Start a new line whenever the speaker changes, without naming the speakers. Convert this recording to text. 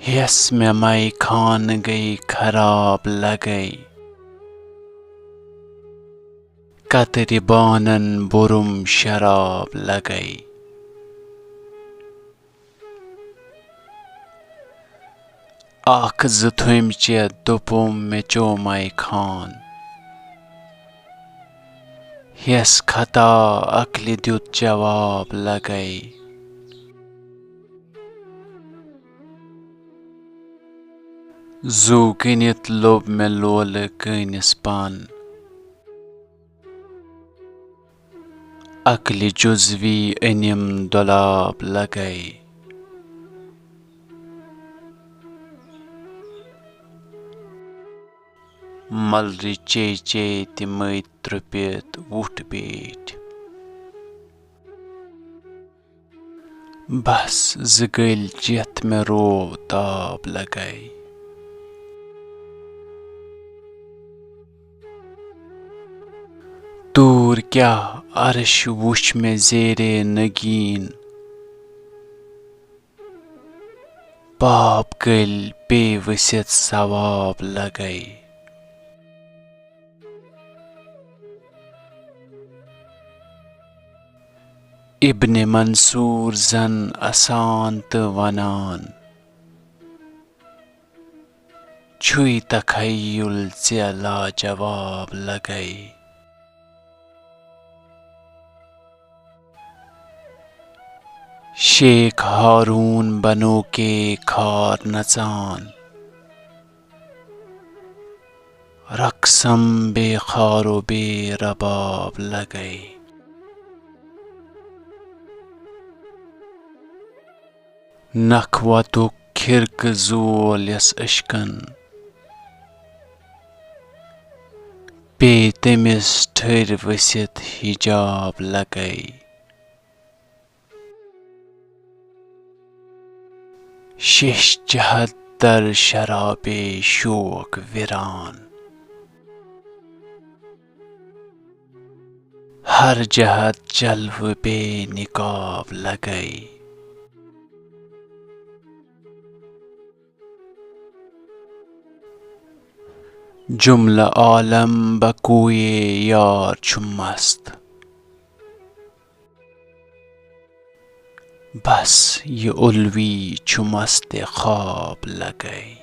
Yes में मई खान गई खराब लगई कतरि बानन बुरुम शराब लगई। आख ज थुमचे दोपुम मे चो मई खान यस खता अक्लि द्युत जवाब लगई। जू गनित लोब में लोल कनिस पान अक्लि जुजवी अनिम दोलाब लगई। मलरि चे चे तिमई त्रुपित उठ बेठ बस जगल चित में रो ताब लगई। दूर क्या अर्श वुछ में जेरे नगीन पाप गल बेवसित सवाब लगई। इब्ने मंसूर जन आसान तो वनान छुई तखय्युल से लाजवाब लगई। शेख हारून बनो के खार नचान रक्सम बेखारो बे रबाब लगई। नखवतु खिरक जोल यस अशकन पे तमिस ठर वसित हिजाब लगई। शिश जहत दर शराबे शोक वीरान हर जहत जल्व बे निकाब लगई। जुमला आलम बकुए यार छु मस्त बस ये उल्वी छु मस्त ख्वाब लगई।